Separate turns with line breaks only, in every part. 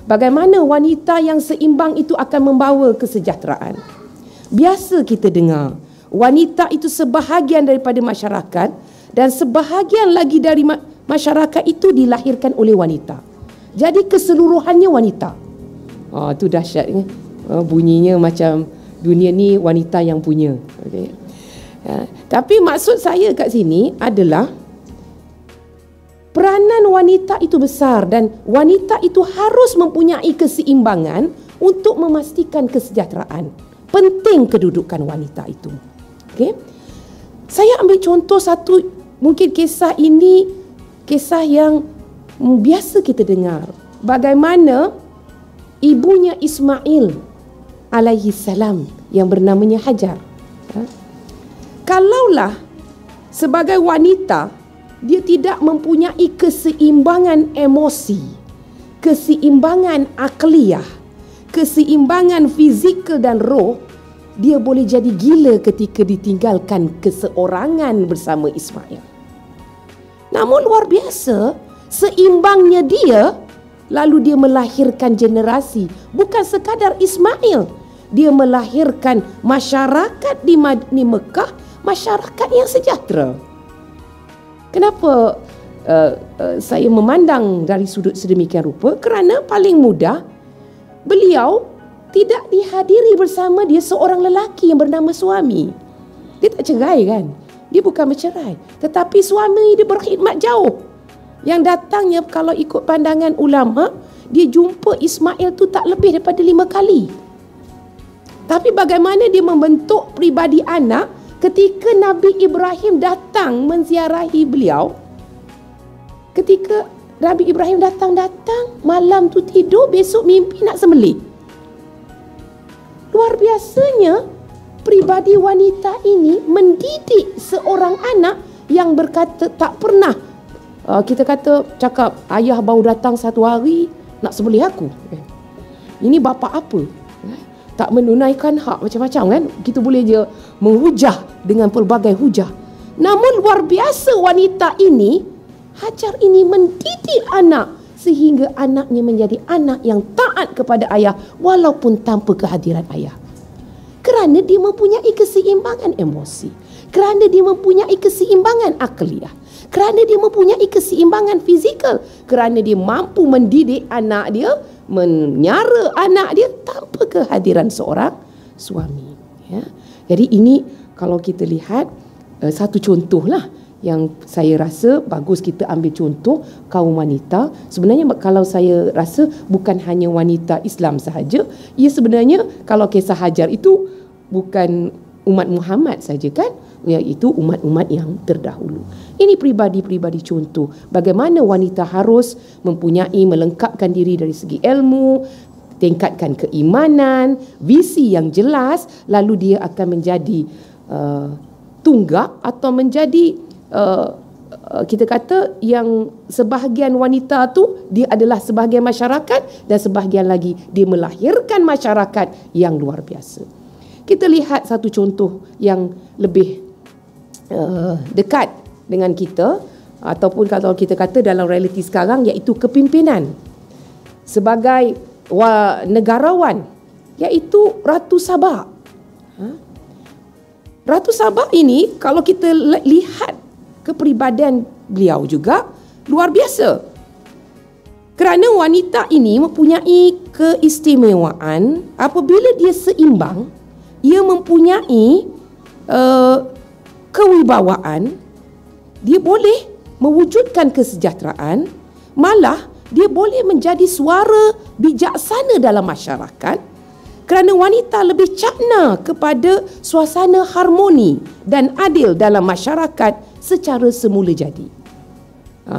Bagaimana wanita yang seimbang itu akan membawa kesejahteraan. Biasa kita dengar, wanita itu sebahagian daripada masyarakat dan sebahagian lagi dari masyarakat itu dilahirkan oleh wanita. Jadi keseluruhannya wanita. Itu dahsyat. Bunyinya macam dunia ni wanita yang punya. Okay. Tapi maksud saya kat sini adalah peranan wanita itu besar dan wanita itu harus mempunyai keseimbangan untuk memastikan kesejahteraan. Penting kedudukan wanita itu. Okay? Saya ambil contoh satu, mungkin kisah ini kisah yang biasa kita dengar. Bagaimana ibunya Ismail alaihi salam yang bernamanya Hajar. Kalaulah sebagai wanita dia tidak mempunyai keseimbangan emosi, keseimbangan akliyah, keseimbangan fizikal dan roh, dia boleh jadi gila ketika ditinggalkan keseorangan bersama Ismail. Namun luar biasa, seimbangnya dia, lalu dia melahirkan generasi. Bukan sekadar Ismail, dia melahirkan masyarakat di Mekah, masyarakat yang sejahtera. Kenapa saya memandang dari sudut sedemikian rupa? Kerana paling mudah, beliau tidak dihadiri bersama dia seorang lelaki yang bernama suami. Dia tak cerai kan? Dia bukan bercerai. Tetapi suami dia berkhidmat jauh. Yang datangnya kalau ikut pandangan ulama, dia jumpa Ismail tu tak lebih daripada 5 kali. Tapi bagaimana dia membentuk pribadi anak ketika Nabi Ibrahim datang menziarahi beliau. Ketika Nabi Ibrahim datang, malam tu tidur, besok mimpi nak sembelih. Luar biasanya pribadi wanita ini mendidik seorang anak yang berkata tak pernah kita cakap ayah baru datang satu hari nak sembelih aku. Ini bapa apa? Tak menunaikan hak macam-macam kan? Kita boleh je menghujah dengan pelbagai hujah. Namun luar biasa wanita ini, Hajar ini mendidik anak sehingga anaknya menjadi anak yang taat kepada ayah walaupun tanpa kehadiran ayah. Kerana dia mempunyai keseimbangan emosi, kerana dia mempunyai keseimbangan akliyah, kerana dia mempunyai keseimbangan fizikal, kerana dia mampu mendidik anak dia, menyara anak dia tanpa kehadiran seorang suami. Ya. Jadi ini kalau kita lihat satu contohlah yang saya rasa bagus kita ambil contoh kaum wanita. Sebenarnya kalau saya rasa bukan hanya wanita Islam sahaja, ia sebenarnya kalau kisah Hajar itu bukan umat Muhammad saja kan, iaitu umat-umat yang terdahulu. Ini pribadi-pribadi contoh bagaimana wanita harus mempunyai, melengkapkan diri dari segi ilmu, tingkatkan keimanan, visi yang jelas, lalu dia akan menjadi tunggak atau menjadi kita kata yang sebahagian wanita tu dia adalah sebahagian masyarakat dan sebahagian lagi dia melahirkan masyarakat yang luar biasa. Kita lihat satu contoh yang lebih dekat dengan kita, ataupun kalau kita kata dalam realiti sekarang, iaitu kepimpinan sebagai negarawan, iaitu Ratu Sabah. Ratu Sabah ini kalau kita lihat kepribadian beliau juga luar biasa. Kerana wanita ini mempunyai keistimewaan apabila dia seimbang, ia mempunyai kewibawaan, dia boleh mewujudkan kesejahteraan, malah dia boleh menjadi suara bijaksana dalam masyarakat kerana wanita lebih cakna kepada suasana harmoni dan adil dalam masyarakat secara semula jadi.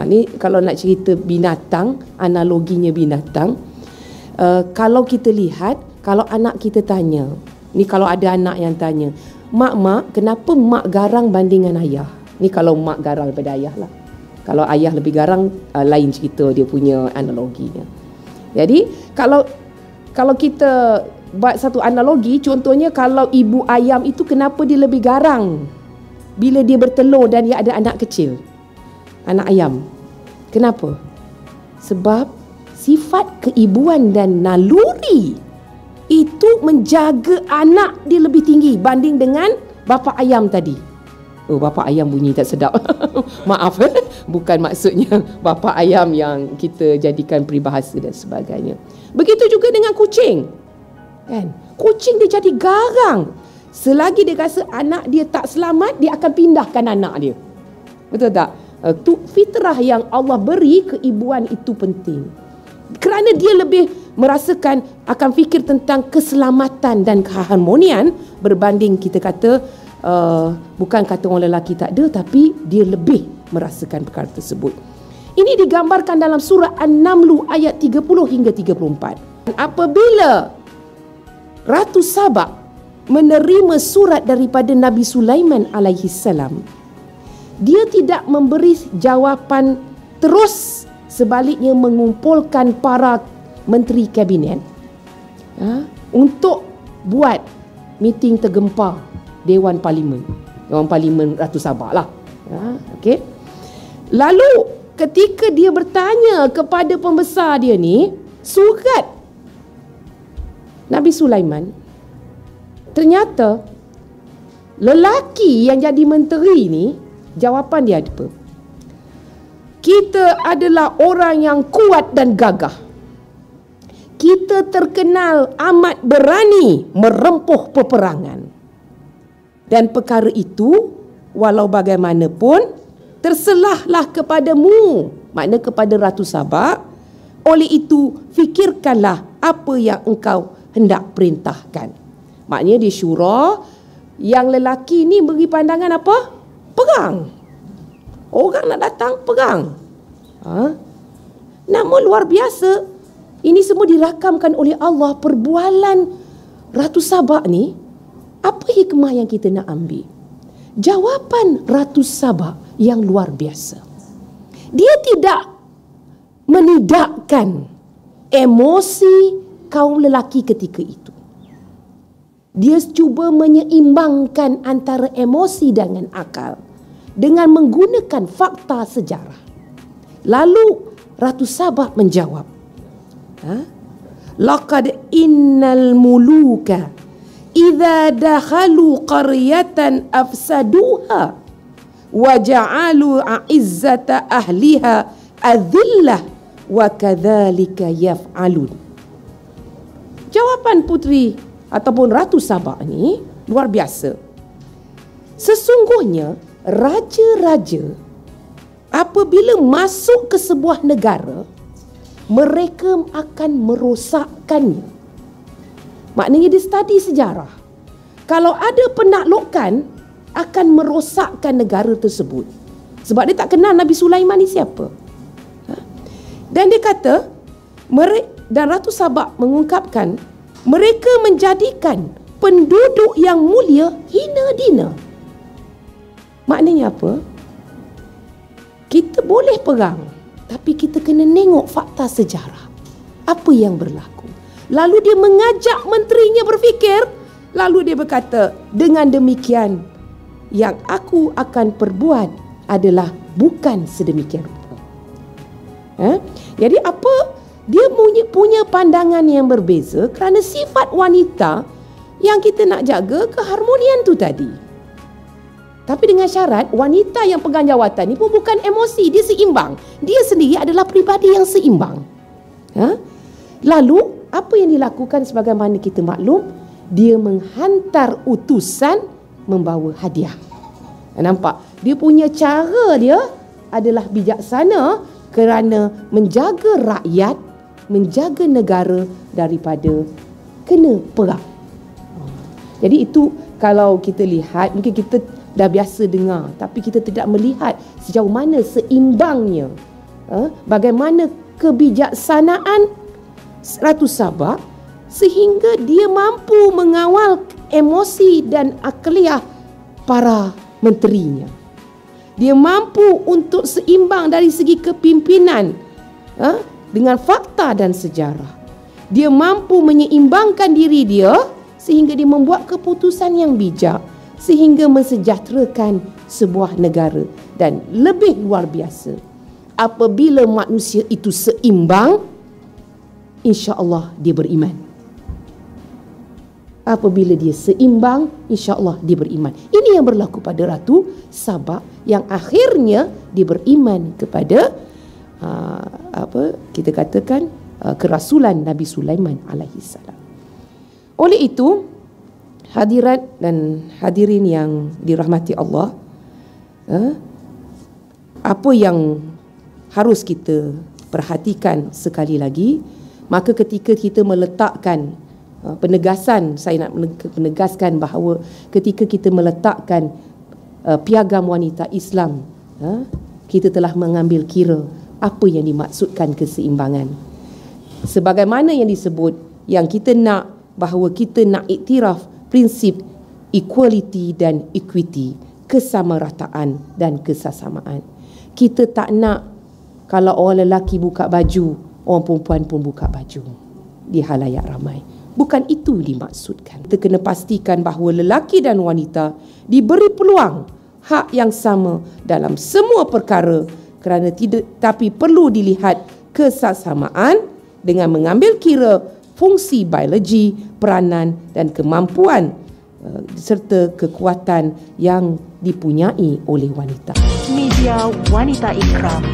Ni kalau nak cerita binatang, analoginya binatang, kalau kita lihat, kalau anak kita tanya, ni kalau ada anak yang tanya, mak, kenapa mak garang bandingan ayah? Ni kalau mak garang daripada ayah lah. Kalau ayah lebih garang, lain cerita dia punya analoginya. Jadi kalau kita buat satu analogi, contohnya kalau ibu ayam itu kenapa dia lebih garang bila dia bertelur dan dia ada anak kecil, anak ayam? Kenapa? Sebab sifat keibuan dan naluri itu menjaga anak dia lebih tinggi banding dengan bapa ayam tadi. Oh, bapa ayam bunyi tak sedap. Maaf, bukan maksudnya bapa ayam yang kita jadikan peribahasa dan sebagainya. Begitu juga dengan kucing. Kan? Kucing dia jadi garang. Selagi dia rasa anak dia tak selamat, dia akan pindahkan anak dia. Betul tak? Itu fitrah yang Allah beri, keibuan itu penting. Kerana dia lebih merasakan, akan fikir tentang keselamatan dan keharmonian berbanding kita kata, bukan kata orang lelaki tak ada, tapi dia lebih merasakan perkara tersebut. Ini digambarkan dalam surah An-Naml ayat 30 hingga 34. Apabila Ratu Sabak menerima surat daripada Nabi Sulaiman alaihi salam, dia tidak memberi jawapan terus, sebaliknya mengumpulkan para menteri kabinet untuk buat meeting tergempar Dewan Parlimen Ratu Sabak lah. Okay. Lalu ketika dia bertanya kepada pembesar dia ni, surat Nabi Sulaiman, ternyata lelaki yang jadi menteri ni, jawapan dia apa? Kita adalah orang yang kuat dan gagah. Kita terkenal amat berani merempuh peperangan. Dan perkara itu, walau bagaimanapun, terselahlah kepadamu, makna kepada Ratu Sabak. Oleh itu, fikirkanlah apa yang engkau hendak perintahkan. Maknanya di syura, yang lelaki ni beri pandangan apa? Perang. Orang nak datang, perang. Namun luar biasa, ini semua dirakamkan oleh Allah. Perbualan Ratu Sabak ni, apa hikmah yang kita nak ambil? Jawapan Ratu Sabak yang luar biasa. Dia tidak menidakkan emosi kaum lelaki ketika itu. Dia cuba menyeimbangkan antara emosi dengan akal dengan menggunakan fakta sejarah. Lalu Ratu Sabak menjawab, laqad innal muluka idza dakhalu qaryatan afsaduha wa ja'alu a'izzata ahliha adillah wa kadzalika yaf'alun. Jawapan puteri ataupun Ratu Sabak ni luar biasa. Sesungguhnya raja-raja apabila masuk ke sebuah negara, mereka akan merosakkannya. Maknanya dia study sejarah. Kalau ada penaklukan, akan merosakkan negara tersebut. Sebab dia tak kenal Nabi Sulaiman ni siapa. Dan dia kata, dan Ratu Sabak mengungkapkan, mereka menjadikan penduduk yang mulia hina-dina. Maknanya apa? Kita boleh perang, tapi kita kena tengok fakta sejarah. Apa yang berlaku? Lalu dia mengajak menterinya berfikir. Lalu dia berkata, dengan demikian, yang aku akan perbuat adalah bukan sedemikian rupa. Jadi apa? Dia punya pandangan yang berbeza kerana sifat wanita yang kita nak jaga keharmonian tu tadi. Tapi dengan syarat, wanita yang pegang jawatan ni pun bukan emosi, dia seimbang. Dia sendiri adalah peribadi yang seimbang. Lalu, apa yang dilakukan sebagaimana kita maklum, dia menghantar utusan membawa hadiah. Nampak? Dia punya cara dia adalah bijaksana kerana menjaga rakyat, menjaga negara daripada kena perang. Jadi itu kalau kita lihat, mungkin kita dah biasa dengar, tapi kita tidak melihat sejauh mana seimbangnya, bagaimana kebijaksanaan Ratu Sabak sehingga dia mampu mengawal emosi dan akliah para menterinya. Dia mampu untuk seimbang dari segi kepimpinan dengan fakta dan sejarah. Dia mampu menyeimbangkan diri dia sehingga dia membuat keputusan yang bijak sehingga mensejahterakan sebuah negara. Dan lebih luar biasa, apabila manusia itu seimbang, insya-Allah dia beriman. Apabila dia seimbang, insya-Allah dia beriman. Ini yang berlaku pada Ratu Sabah yang akhirnya dia beriman kepada kita katakan kerasulan Nabi Sulaiman alaihi salam. Oleh itu, hadirat dan hadirin yang dirahmati Allah, apa yang harus kita perhatikan sekali lagi, maka ketika kita meletakkan penegasan, saya nak menegaskan bahawa ketika kita meletakkan piagam wanita Islam, kita telah mengambil kira apa yang dimaksudkan keseimbangan. Sebagaimana yang disebut, yang kita nak bahawa kita nak iktiraf prinsip equality dan equity, kesamarataan dan kesasamaan. Kita tak nak kalau orang lelaki buka baju, orang perempuan pun buka baju di halayak ramai. Bukan itu dimaksudkan. Kita kena pastikan bahawa lelaki dan wanita diberi peluang hak yang sama dalam semua perkara, kerana tapi perlu dilihat kesasamaan dengan mengambil kira fungsi biologi, peranan dan kemampuan serta kekuatan yang dipunyai oleh wanita.
Media Wanita Ikram.